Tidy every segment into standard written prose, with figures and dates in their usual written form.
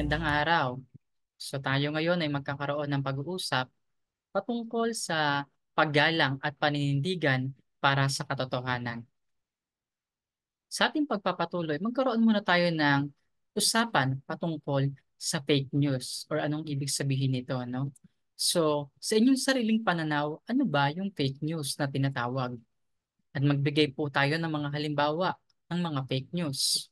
Magandang araw. So tayo ngayon ay magkakaroon ng pag-uusap patungkol sa paggalang at paninindigan para sa katotohanan. Sa ating pagpapatuloy, magkaroon muna tayo ng usapan patungkol sa fake news or anong ibig sabihin nito, no? So, sa inyong sariling pananaw, ano ba yung fake news na tinatawag? At magbigay po tayo ng mga halimbawa ng mga fake news.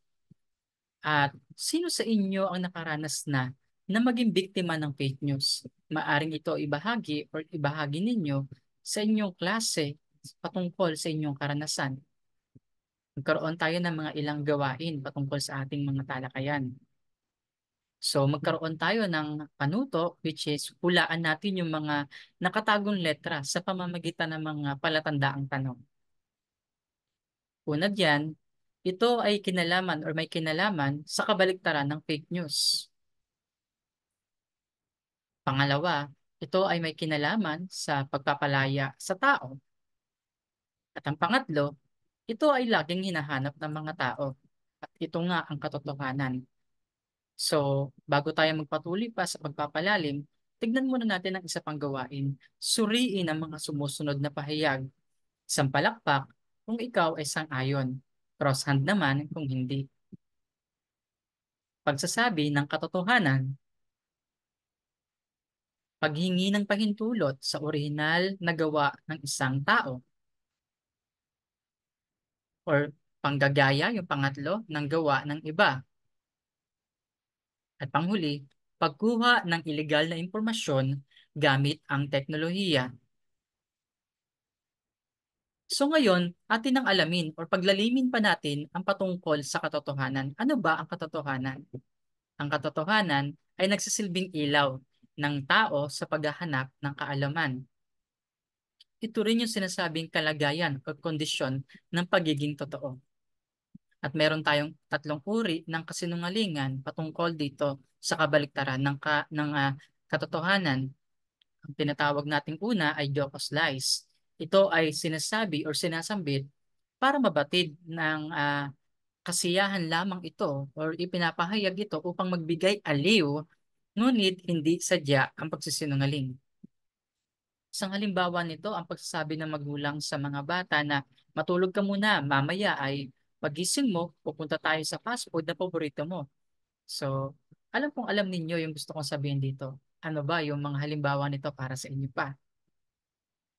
At sino sa inyo ang nakaranas na maging biktima ng fake news? Maaring ito ibahagi or ibahagi ninyo sa inyong klase patungkol sa inyong karanasan. Magkaroon tayo ng mga ilang gawain patungkol sa ating mga talakayan. So magkaroon tayo ng panuto which is hulaan natin yung mga nakatagong letra sa pamamagitan ng mga palatandaang tanong. Una diyan, ito ay kinalaman or may kinalaman sa kabaligtaran ng fake news. Pangalawa, ito ay may kinalaman sa pagpapalaya sa tao. At ang pangatlo, ito ay laging hinahanap ng mga tao. At ito nga ang katotohanan. So, bago tayo magpatuloy pa sa pagpapalalim, tignan muna natin ang isa pang gawain. Suriin ang mga sumusunod na pahayag. Isang palakpak kung ikaw ay sang-ayon. Crosshand naman kung hindi. Pagsasabi ng katotohanan, paghingi ng pahintulot sa orihinal na gawa ng isang tao or panggagaya yung pangatlo ng gawa ng iba. At panghuli, pagkuha ng ilegal na impormasyon gamit ang teknolohiya. So ngayon, atin ang alamin or paglalimin pa natin ang patungkol sa katotohanan. Ano ba ang katotohanan? Ang katotohanan ay nagsisilbing ilaw ng tao sa paghahanap ng kaalaman. Ito rin yung sinasabing kalagayan o kondisyon ng pagiging totoo. At meron tayong tatlong uri ng kasinungalingan patungkol dito sa kabaliktaran ng katotohanan. Ang tinatawag nating una ay Jocos lies. Ito ay sinasabi or sinasambit para mabatid ng kasiyahan lamang ito or ipinapahayag ito upang magbigay aliw, ngunit hindi sadya ang pagsisinungaling. Isang halimbawa nito ang pagsasabi ng magulang sa mga bata na matulog ka muna, mamaya ay pagising mo, pupunta tayo sa fast food na paborito mo. So, alam kong alam ninyo yung gusto kong sabihin dito. Ano ba yung mga halimbawa nito para sa inyo pa?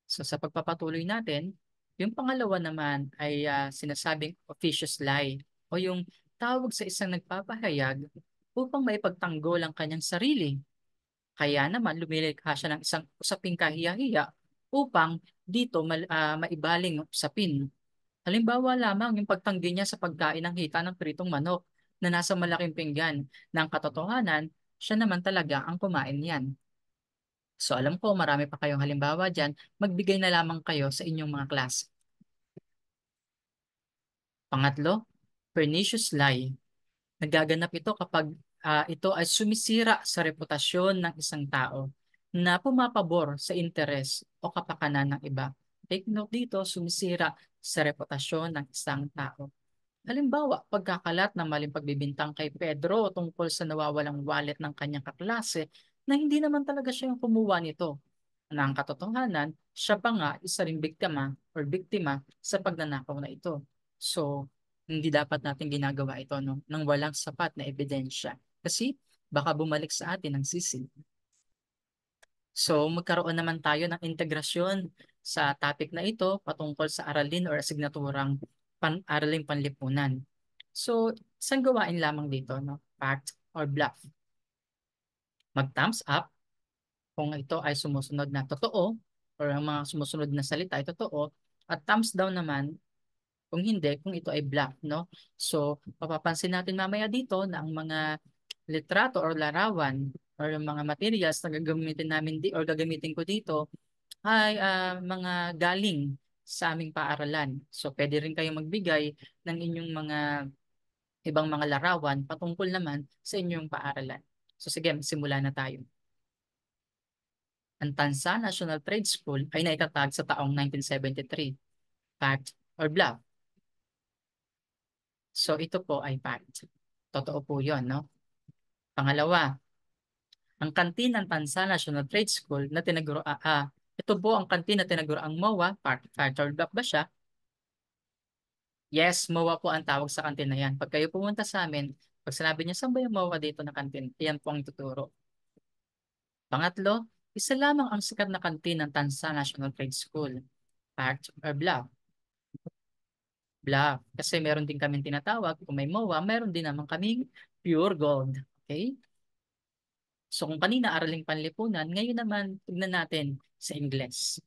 So, sa pagpapatuloy natin, yung pangalawa naman ay sinasabing officious lie o yung tawag sa isang nagpapahayag upang maipagtanggol ang kanyang sarili. Kaya naman lumilikha siya ng isang usaping kahiya-hiya upang dito maibaling ang usapin. Halimbawa lamang yung pagtanggi niya sa pagkain ng hita ng pritong manok na nasa malaking pinggan. Ng katotohanan, siya naman talaga ang kumain niyan. So alam ko marami pa kayong halimbawa dyan, magbigay na lamang kayo sa inyong mga klase. Pangatlo, pernicious lie. Nagaganap ito kapag ito ay sumisira sa reputasyon ng isang tao na pumapabor sa interes o kapakanan ng iba. Take note dito, sumisira sa reputasyon ng isang tao. Halimbawa, pagkakalat ng maling pagbibintang kay Pedro tungkol sa nawawalang wallet ng kanyang kaklase na hindi naman talaga siya yung kumuha nito. Na ang katotohanan, siya pa nga isa ring biktima sa pagnanakaw na ito. So, hindi dapat natin ginagawa ito no, nang walang sapat na ebidensya. Kasi baka bumalik sa atin ang sisi. So, magkaroon naman tayo ng integrasyon sa topic na ito patungkol sa aralin or asignaturang araling panlipunan. So, isang gawain lamang dito, no? Fact or bluff. Mag-thumbs up kung ito ay sumusunod na totoo or ang mga sumusunod na salita ay totoo at thumbs down naman kung hindi, kung ito ay bluff, no? So, mapapansin natin mamaya dito na ang mga litrato or larawan or yung mga materials na gagamitin namin or gagamitin ko dito ay mga galing sa aming paaralan. So, pwede rin kayong magbigay ng inyong mga ibang mga larawan patungkol naman sa inyong paaralan. So, sige, simula na tayo. Ang Tansa National Trade School ay naitatag sa taong 1973. Fact or bluff? So ito po ay fact. Totoo po yun, no? Pangalawa, ang kantin ng Tansa National Trade School na ito po ang kantin na tinaguraang MOA, part-time block ba siya? Yes, MOA po ang tawag sa kantin na yan. Pag kayo pumunta sa amin, pag sinabi niyo, saan ba yung MOA dito na kantin? Iyan po ang tuturo. Pangatlo, isa lamang ang sikat na kantin ng Tansa National Trade School. Part or block. Block. Kasi meron din kaming tinatawag, kung may MOA, meron din naman kaming pure gold. Okay? So kung kanina araling panlipunan, ngayon naman tignan natin sa Ingles.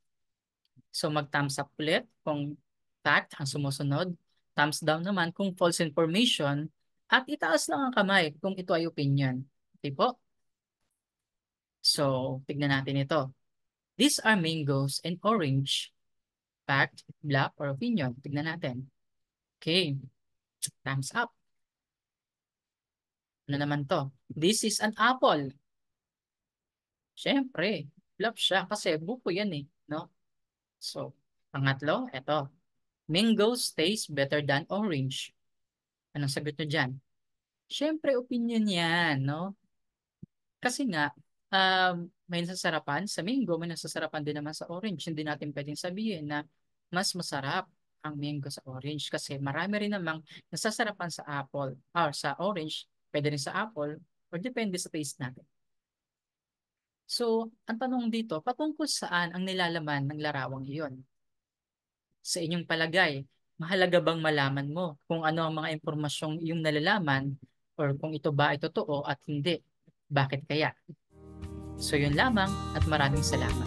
So mag-thumbs up ulit kung fact ang sumusunod. Thumbs down naman kung false information. At itaas lang ang kamay kung ito ay opinion. Okay po? So tignan natin ito. These are mangoes and orange. Fact, black, or opinion. Tignan natin. Okay. Thumbs up. Ano naman to? This is an apple. Siyempre, bluff siya kasi buko yan eh. No? So, pangatlo, eto. Mangoes taste better than orange. Anong sagot nyo dyan? Siyempre, opinion yan, no? Kasi nga, may nasasarapan sa mango, may nasasarapan din naman sa orange. Hindi natin pwedeng sabihin na mas masarap ang mango sa orange kasi marami rin namang nasasarapan sa apple or sa orange, pwede rin sa apple or depende sa taste natin. So, ang tanong dito, patungkol saan ang nilalaman ng larawang iyon? Sa inyong palagay, mahalaga bang malaman mo kung ano ang mga impormasyong iyong nalalaman or kung ito ba ay totoo at hindi? Bakit kaya? So yun lamang at maraming salamat.